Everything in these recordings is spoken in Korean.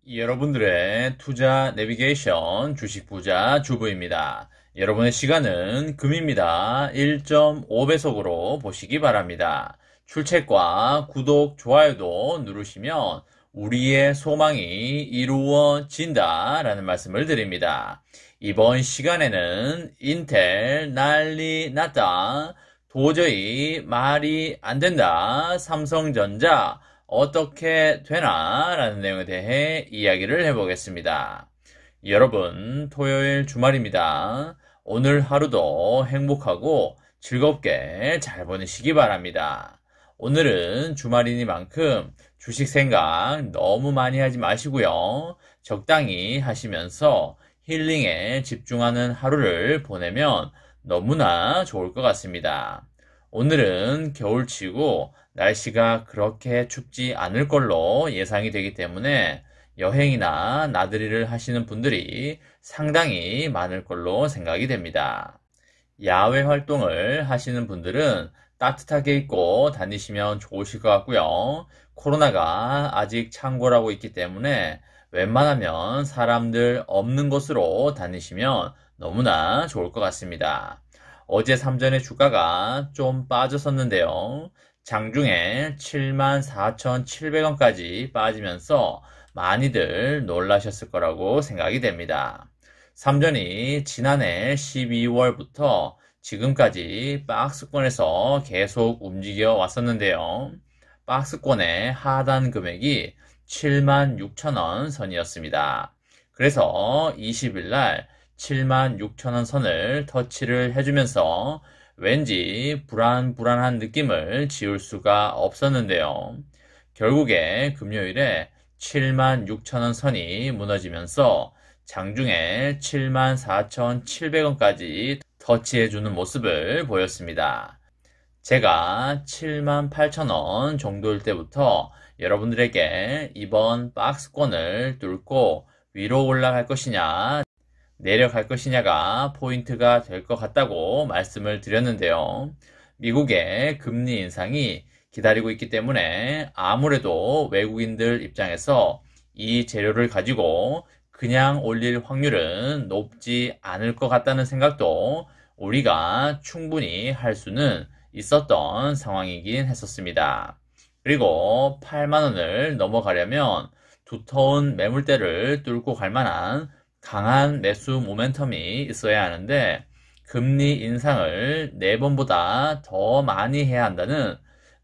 여러분들의 투자 내비게이션 주식 부자 주부입니다. 여러분의 시간은 금입니다. 1.5배속으로 보시기 바랍니다. 출첵과 구독, 좋아요도 누르시면 우리의 소망이 이루어진다 라는 말씀을 드립니다. 이번 시간에는 인텔 난리 났다. 도저히 말이 안 된다. 삼성전자 어떻게 되나? 라는 내용에 대해 이야기를 해보겠습니다. 여러분, 토요일 주말입니다. 오늘 하루도 행복하고 즐겁게 잘 보내시기 바랍니다. 오늘은 주말이니만큼 주식 생각 너무 많이 하지 마시고요. 적당히 하시면서 힐링에 집중하는 하루를 보내면 너무나 좋을 것 같습니다. 오늘은 겨울치고 날씨가 그렇게 춥지 않을 걸로 예상이 되기 때문에 여행이나 나들이를 하시는 분들이 상당히 많을 걸로 생각이 됩니다. 야외 활동을 하시는 분들은 따뜻하게 입고 다니시면 좋으실 것 같고요. 코로나가 아직 창궐하고 있기 때문에 웬만하면 사람들 없는 곳으로 다니시면 너무나 좋을 것 같습니다. 어제 삼전의 주가가 좀 빠졌었는데요. 장중에 74,700원까지 빠지면서 많이들 놀라셨을 거라고 생각이 됩니다. 삼전이 지난해 12월부터 지금까지 박스권에서 계속 움직여 왔었는데요. 박스권의 하단 금액이 76,000원 선이었습니다. 그래서 20일 날 76,000원 선을 터치를 해주면서 왠지 불안한 느낌을 지울 수가 없었는데요. 결국에 금요일에 76,000원 선이 무너지면서 장중에 74,700원까지 터치해주는 모습을 보였습니다. 제가 78,000원 정도일 때부터 여러분들에게 이번 박스권을 뚫고 위로 올라갈 것이냐 내려갈 것이냐가 포인트가 될 것 같다고 말씀을 드렸는데요. 미국의 금리 인상이 기다리고 있기 때문에 아무래도 외국인들 입장에서 이 재료를 가지고 그냥 올릴 확률은 높지 않을 것 같다는 생각도 우리가 충분히 할 수는 있었던 상황이긴 했었습니다. 그리고 8만원을 넘어가려면 두터운 매물대를 뚫고 갈 만한 강한 매수 모멘텀이 있어야 하는데 금리 인상을 4번보다 더 많이 해야 한다는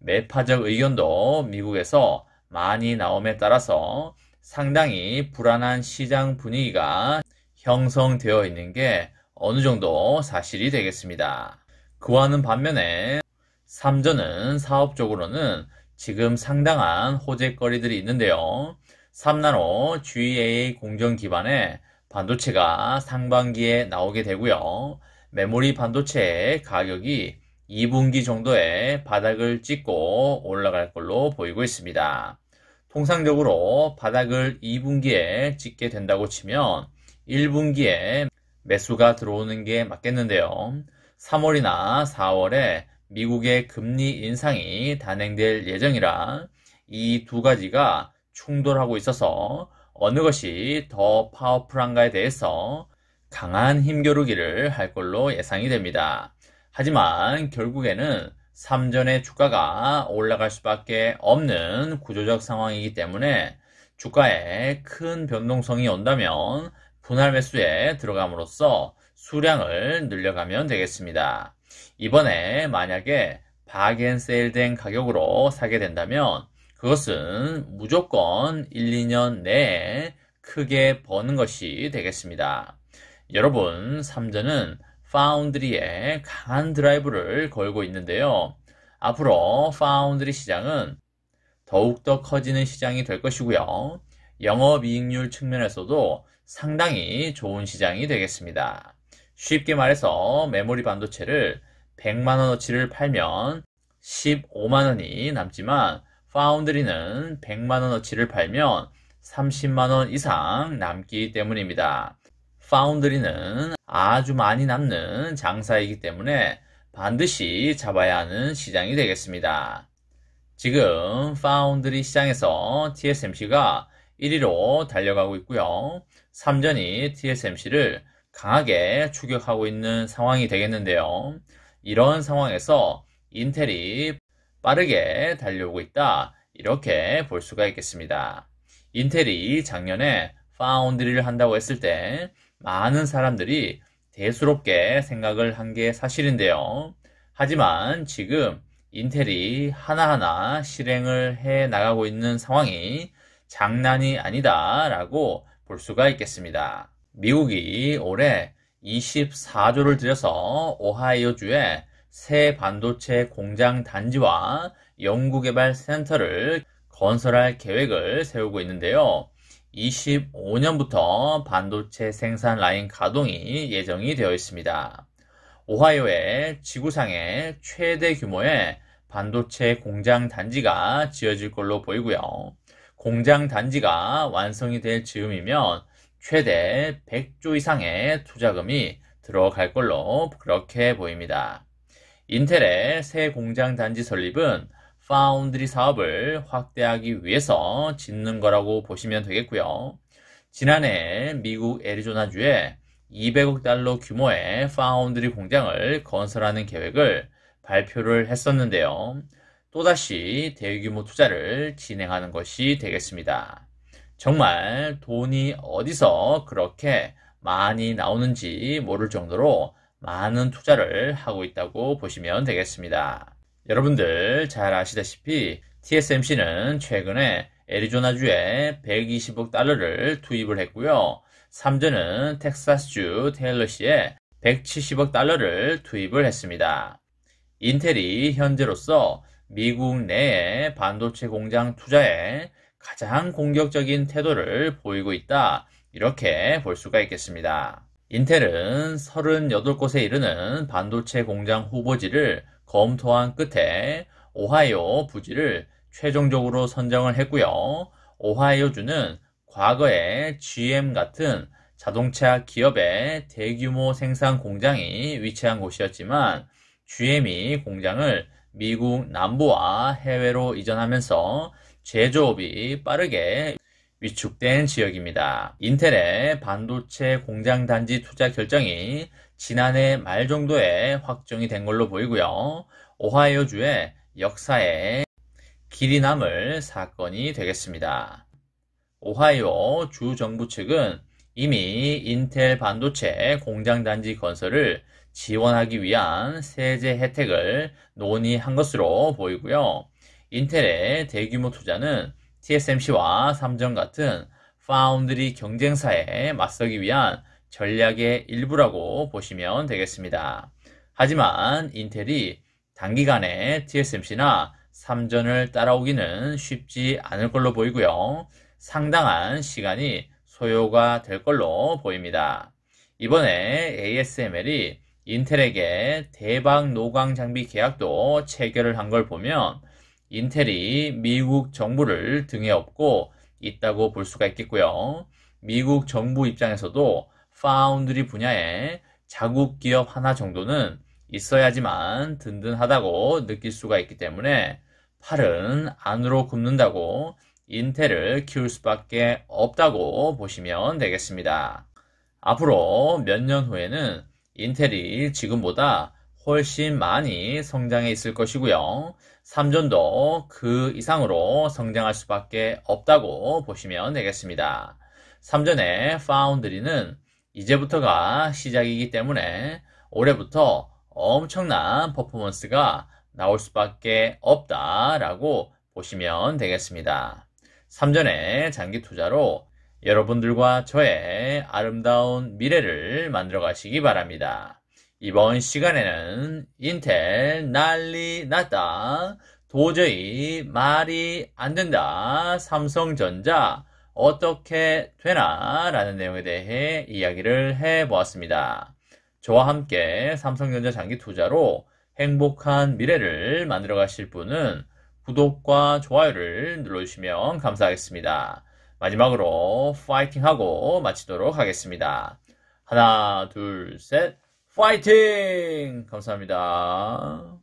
매파적 의견도 미국에서 많이 나옴에 따라서 상당히 불안한 시장 분위기가 형성되어 있는 게 어느 정도 사실이 되겠습니다. 그와는 반면에 삼전은 사업적으로는 지금 상당한 호재거리들이 있는데요. 3나노 GAA 공정 기반의 반도체가 상반기에 나오게 되고요. 메모리 반도체의 가격이 2분기 정도에 바닥을 찍고 올라갈 걸로 보이고 있습니다. 통상적으로 바닥을 2분기에 찍게 된다고 치면 1분기에 매수가 들어오는 게 맞겠는데요. 3월이나 4월에 미국의 금리 인상이 단행될 예정이라 이 두 가지가 충돌하고 있어서 어느 것이 더 파워풀한가에 대해서 강한 힘겨루기를 할 걸로 예상이 됩니다. 하지만 결국에는 삼전의 주가가 올라갈 수밖에 없는 구조적 상황이기 때문에 주가에 큰 변동성이 온다면 분할 매수에 들어감으로써 수량을 늘려가면 되겠습니다. 이번에 만약에 박앤세일된 가격으로 사게 된다면 그것은 무조건 1, 2년 내에 크게 버는 것이 되겠습니다. 여러분, 삼전은 파운드리에 강한 드라이브를 걸고 있는데요. 앞으로 파운드리 시장은 더욱더 커지는 시장이 될 것이고요. 영업이익률 측면에서도 상당히 좋은 시장이 되겠습니다. 쉽게 말해서 메모리 반도체를 100만원어치를 팔면 15만원이 남지만 파운드리는 100만원어치를 팔면 30만원 이상 남기 때문입니다. 파운드리는 아주 많이 남는 장사이기 때문에 반드시 잡아야 하는 시장이 되겠습니다. 지금 파운드리 시장에서 TSMC가 1위로 달려가고 있고요. 삼전이 TSMC를 강하게 추격하고 있는 상황이 되겠는데요. 이런 상황에서 인텔이 빠르게 달려오고 있다. 이렇게 볼 수가 있겠습니다. 인텔이 작년에 파운드리를 한다고 했을 때 많은 사람들이 대수롭게 생각을 한 게 사실인데요. 하지만 지금 인텔이 하나하나 실행을 해 나가고 있는 상황이 장난이 아니다라고 볼 수가 있겠습니다. 미국이 올해 24조를 들여서 오하이오주에 새 반도체 공장 단지와 연구개발 센터를 건설할 계획을 세우고 있는데요. 25년부터 반도체 생산 라인 가동이 예정이 되어 있습니다. 오하이오의 지구상의 최대 규모의 반도체 공장 단지가 지어질 걸로 보이고요. 공장 단지가 완성이 될 즈음이면 최대 100조 이상의 투자금이 들어갈 걸로 그렇게 보입니다. 인텔의 새 공장 단지 설립은 파운드리 사업을 확대하기 위해서 짓는 거라고 보시면 되겠고요. 지난해 미국 애리조나주에 200억 달러 규모의 파운드리 공장을 건설하는 계획을 발표를 했었는데요. 또다시 대규모 투자를 진행하는 것이 되겠습니다. 정말 돈이 어디서 그렇게 많이 나오는지 모를 정도로 많은 투자를 하고 있다고 보시면 되겠습니다. 여러분들 잘 아시다시피 TSMC는 최근에 애리조나주에 120억 달러를 투입을 했고요. 삼전은 텍사스주 테일러시에 170억 달러를 투입을 했습니다. 인텔이 현재로서 미국 내의 반도체 공장 투자에 가장 공격적인 태도를 보이고 있다. 이렇게 볼 수가 있겠습니다. 인텔은 38곳에 이르는 반도체 공장 후보지를 검토한 끝에 오하이오 부지를 최종적으로 선정을 했고요. 오하이오주는 과거에 GM 같은 자동차 기업의 대규모 생산 공장이 위치한 곳이었지만 GM이 공장을 미국 남부와 해외로 이전하면서 제조업이 빠르게 위축된 지역입니다. 인텔의 반도체 공장 단지 투자 결정이 지난해 말 정도에 확정이 된 걸로 보이고요. 오하이오주의 역사에 길이 남을 사건이 되겠습니다. 오하이오 주 정부 측은 이미 인텔 반도체 공장 단지 건설을 지원하기 위한 세제 혜택을 논의한 것으로 보이고요. 인텔의 대규모 투자는 TSMC와 삼전 같은 파운드리 경쟁사에 맞서기 위한 전략의 일부라고 보시면 되겠습니다. 하지만 인텔이 단기간에 TSMC나 삼전을 따라오기는 쉽지 않을 걸로 보이고요. 상당한 시간이 소요가 될 걸로 보입니다. 이번에 ASML이 인텔에게 대박 노광 장비 계약도 체결을 한 걸 보면 인텔이 미국 정부를 등에 업고 있다고 볼 수가 있겠고요. 미국 정부 입장에서도 파운드리 분야에 자국 기업 하나 정도는 있어야지만 든든하다고 느낄 수가 있기 때문에 팔은 안으로 굽는다고 인텔을 키울 수밖에 없다고 보시면 되겠습니다. 앞으로 몇 년 후에는 인텔이 지금보다 훨씬 많이 성장해 있을 것이고요. 삼전도 그 이상으로 성장할 수밖에 없다고 보시면 되겠습니다. 삼전의 파운드리는 이제부터가 시작이기 때문에 올해부터 엄청난 퍼포먼스가 나올 수밖에 없다라고 보시면 되겠습니다. 삼전의 장기 투자로 여러분들과 저의 아름다운 미래를 만들어 가시기 바랍니다. 이번 시간에는 인텔 난리 났다. 도저히 말이 안 된다. 삼성전자 어떻게 되나? 라는 내용에 대해 이야기를 해보았습니다. 저와 함께 삼성전자 장기 투자로 행복한 미래를 만들어 가실 분은 구독과 좋아요를 눌러주시면 감사하겠습니다. 마지막으로 파이팅하고 마치도록 하겠습니다. 하나, 둘, 셋, 파이팅! 감사합니다.